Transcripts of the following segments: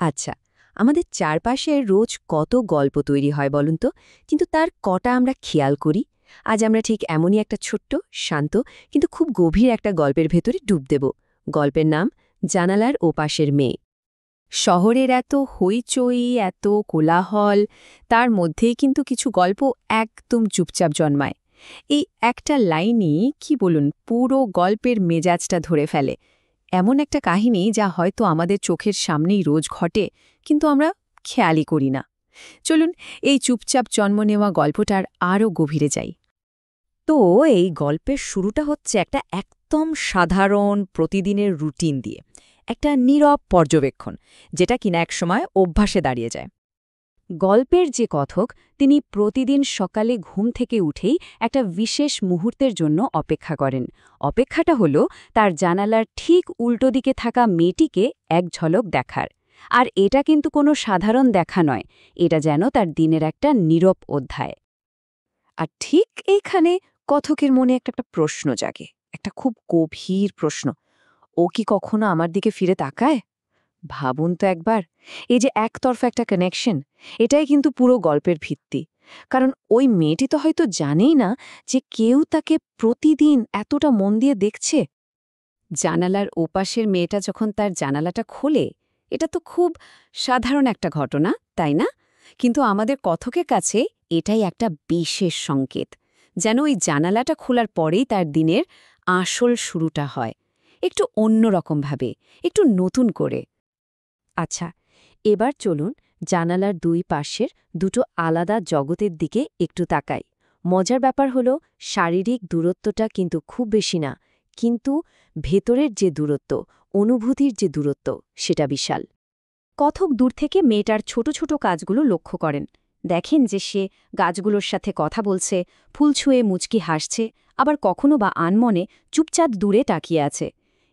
আচ্ছা, আমাদের চারপাশে রোজ কত গল্প তৈরি হয় বলুন তো, কিন্তু তার কটা আমরা খেয়াল করি? আজ আমরা ঠিক এমনই একটা ছোট্ট, শান্ত কিন্তু খুব গভীর একটা গল্পের ভেতরে ডুব দেব। গল্পের নাম জানালার ওপাশের মেয়ে। শহরের এত হইচই, এত কোলাহল, তার মধ্যেই কিন্তু কিছু গল্প একদম চুপচাপ জন্মায়। এই একটা লাইনই কি বলুন, পুরো গল্পের মেজাজটা ধরে ফেলে। এমন একটা কাহিনী যা হয়তো আমাদের চোখের সামনেই রোজ ঘটে, কিন্তু আমরা খেয়ালই করি না। চলুন এই চুপচাপ জন্ম নেওয়া গল্পটার আরও গভীরে যাই। তো এই গল্পের শুরুটা হচ্ছে একটা একদম সাধারণ প্রতিদিনের রুটিন দিয়ে, একটা নীরব পর্যবেক্ষণ, যেটা কিনা একসময় অভ্যাসে দাঁড়িয়ে যায়। গল্পের যে কথক, তিনি প্রতিদিন সকালে ঘুম থেকে উঠেই একটা বিশেষ মুহূর্তের জন্য অপেক্ষা করেন। অপেক্ষাটা হলো তার জানালার ঠিক উল্টো দিকে থাকা মেয়েটিকে এক ঝলক দেখার। আর এটা কিন্তু কোনো সাধারণ দেখা নয়, এটা যেন তার দিনের একটা নীরব অধ্যায়। আর ঠিক এইখানে কথকের মনে একটা প্রশ্ন জাগে, একটা খুব গভীর প্রশ্ন। ও কি কখনো আমার দিকে ফিরে তাকায়? ভাবুন তো একবার, এই যে একতরফা একটা কানেকশন, এটাই কিন্তু পুরো গল্পের ভিত্তি। কারণ ওই মেয়েটি তো হয়তো জানেই না যে কেউ তাকে প্রতিদিন এতটা মন দিয়ে দেখছে। জানালার ওপাশের মেয়েটা যখন তার জানালাটা খোলে, এটা তো খুব সাধারণ একটা ঘটনা, তাই না? কিন্তু আমাদের কথকের কাছে এটাই একটা বিশেষ সংকেত, যেন ওই জানালাটা খোলার পরেই তার দিনের আসল শুরুটা হয়, একটু অন্যরকমভাবে, একটু নতুন করে। আচ্ছা, এবার চলুন জানালার দুই পাশের দুটো আলাদা জগতের দিকে একটু তাকাই। মজার ব্যাপার হলো, শারীরিক দূরত্বটা কিন্তু খুব বেশি না, কিন্তু ভেতরের যে দূরত্ব, অনুভূতির যে দূরত্ব, সেটা বিশাল। কথক দূর থেকে মেয়েটার ছোট ছোট কাজগুলো লক্ষ্য করেন। দেখেন যে সে গাছগুলোর সাথে কথা বলছে, ফুল ছুঁয়ে মুচকি হাসছে, আবার কখনো বা আনমনে চুপচাপ দূরে তাকিয়ে আছে।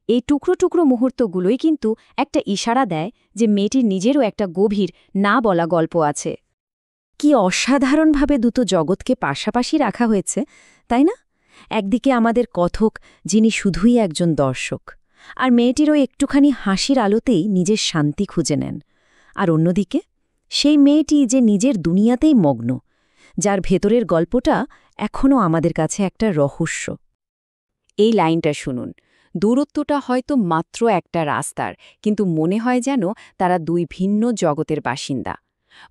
এই টুকরো টুকরো মুহূর্তগুলোই কিন্তু একটা ইশারা দেয় যে মেয়েটির নিজেরও একটা গভীর, না বলা গল্প আছে। কি অসাধারণভাবে দুটো জগৎকে পাশাপাশি রাখা হয়েছে, তাই না? একদিকে আমাদের কথক, যিনি শুধুই একজন দর্শক, আর মেয়েটিরও একটুখানি হাসির আলোতেই নিজের শান্তি খুঁজে নেন। আর অন্যদিকে সেই মেয়েটি যে নিজের দুনিয়াতেই মগ্ন, যার ভেতরের গল্পটা এখনও আমাদের কাছে একটা রহস্য। এই লাইনটা শুনুন, দূরত্বটা হয়তো মাত্র একটা রাস্তার, কিন্তু মনে হয় যেন তারা দুই ভিন্ন জগতের বাসিন্দা।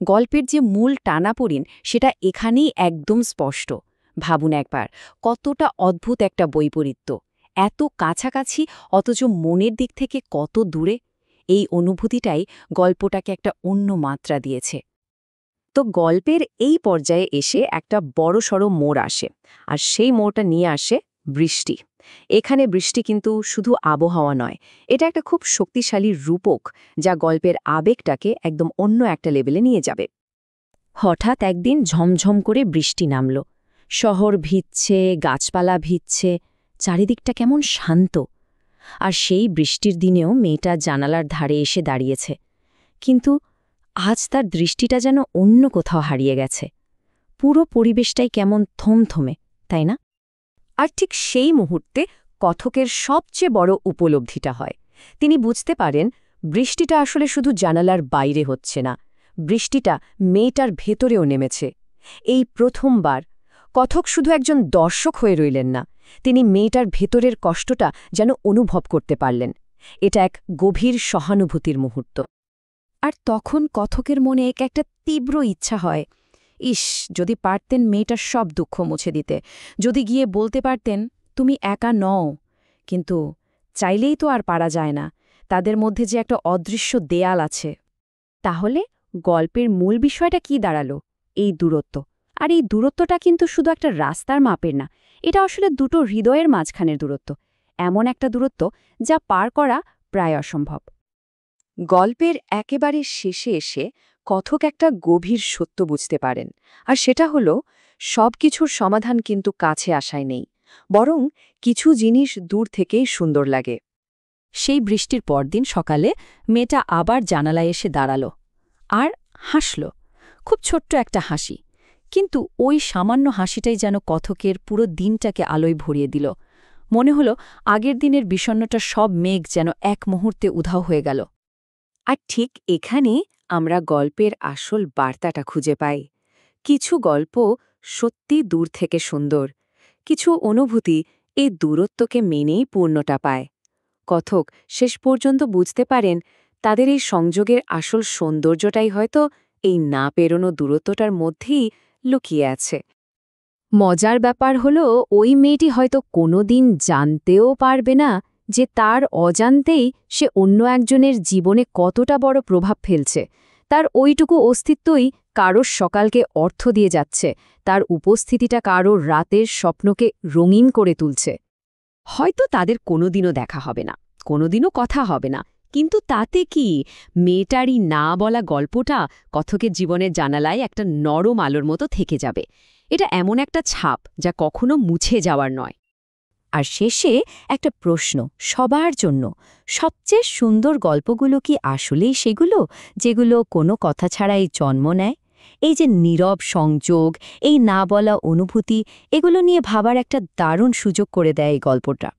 গল্পের যে মূল টানাপোড়েন, সেটা এখানেই একদম স্পষ্ট। ভাবুন একবার, কতটা অদ্ভুত একটা বৈপরীত্য, এত কাছাকাছি অথচ মনের দিক থেকে কত দূরে। এই অনুভূতিটাই গল্পটাকে একটা অন্য মাত্রা দিয়েছে। তো গল্পের এই পর্যায়ে এসে একটা বড়সড় মোড় আসে, আর সেই মোড়টা নিয়ে আসে বৃষ্টি। এখানে বৃষ্টি কিন্তু শুধু আবহাওয়া নয়, এটা একটা খুব শক্তিশালী রূপক, যা গল্পের আবেগটাকে একদম অন্য একটা লেভেলে নিয়ে যাবে। হঠাৎ একদিন ঝমঝম করে বৃষ্টি নামল। শহর ভিজছে, গাছপালা ভিজছে, চারিদিকটা কেমন শান্ত। আর সেই বৃষ্টির দিনেও মেয়েটা জানালার ধারে এসে দাঁড়িয়েছে। কিন্তু আজ তার দৃষ্টিটা যেন অন্য কোথাও হারিয়ে গেছে। পুরো পরিবেশটাই কেমন থমথমে, তাই না? আর ঠিক সেই মুহূর্তে কথকের সবচেয়ে বড় উপলব্ধিটা হয়। তিনি বুঝতে পারেন, বৃষ্টিটা আসলে শুধু জানালার বাইরে হচ্ছে না, বৃষ্টিটা মেয়েটার ভেতরেও নেমেছে। এই প্রথমবার কথক শুধু একজন দর্শক হয়ে রইলেন না, তিনি মেয়েটার ভেতরের কষ্টটা যেন অনুভব করতে পারলেন। এটা এক গভীর সহানুভূতির মুহূর্ত। আর তখন কথকের মনে একটা তীব্র ইচ্ছা হয়, ইস, যদি পারতেন মেয়েটার সব দুঃখ মুছে দিতে, যদি গিয়ে বলতে পারতেন, তুমি একা নও। কিন্তু চাইলেই তো আর পারা যায় না, তাদের মধ্যে যে একটা অদৃশ্য দেয়াল আছে। তাহলে গল্পের মূল বিষয়টা কি দাঁড়ালো? এই দূরত্ব। আর এই দূরত্বটা কিন্তু শুধু একটা রাস্তার মাপের না, এটা আসলে দুটো হৃদয়ের মাঝখানের দূরত্ব, এমন একটা দূরত্ব যা পার করা প্রায় অসম্ভব। গল্পের একেবারে শেষে এসে কথক একটা গভীর সত্য বুঝতে পারেন, আর সেটা হলো, সব কিছুর সমাধান কিন্তু কাছে আসায় নেই, বরং কিছু জিনিস দূর থেকেই সুন্দর লাগে। সেই বৃষ্টির পরদিন সকালে মেয়েটা আবার জানালায় এসে দাঁড়াল আর হাসল, খুব ছোট্ট একটা হাসি, কিন্তু ওই সামান্য হাসিটাই যেন কথকের পুরো দিনটাকে আলোয় ভরিয়ে দিল। মনে হলো আগের দিনের বিষণ্ণটা সব মেঘ যেন এক মুহূর্তে উধাও হয়ে গেল। আর ঠিক এখানে আমরা গল্পের আসল বার্তাটা খুঁজে পাই। কিছু গল্প সত্যি দূর থেকে সুন্দর, কিছু অনুভূতি এই দূরত্বকে মেনেই পূর্ণতা পায়। কথক শেষ পর্যন্ত বুঝতে পারেন তাদের এই সংযোগের আসল সৌন্দর্যটাই হয়তো এই না পেরোনো দূরত্বটার মধ্যেই লুকিয়ে আছে। মজার ব্যাপার হলো ওই মেয়েটি হয়তো কোনোদিন জানতেও পারবে না যে তার অজান্তেই সে অন্য একজনের জীবনে কতটা বড় প্রভাব ফেলছে। তার ওইটুকু অস্তিত্বই কারোর সকালকে অর্থ দিয়ে যাচ্ছে, তার উপস্থিতিটা কারোর রাতের স্বপ্নকে রঙিন করে তুলছে। হয়তো তাদের কোনোদিনও দেখা হবে না, কোনোদিনও কথা হবে না, কিন্তু তাতে কি, মেয়েটারই না বলা গল্পটা কথকের জীবনের জানালায় একটা নরম আলোর মতো থেকে যাবে। এটা এমন একটা ছাপ যা কখনো মুছে যাওয়ার নয়। আর শেষে একটা প্রশ্ন সবার জন্য, সবচেয়ে সুন্দর গল্পগুলো কি আসলেই সেগুলো যেগুলো কোনো কথা ছাড়াই জন্ম নেয়? এই যে নীরব সংযোগ, এই না বলা অনুভূতি, এগুলো নিয়ে ভাবার একটা দারুণ সুযোগ করে দেয় এই গল্পটা।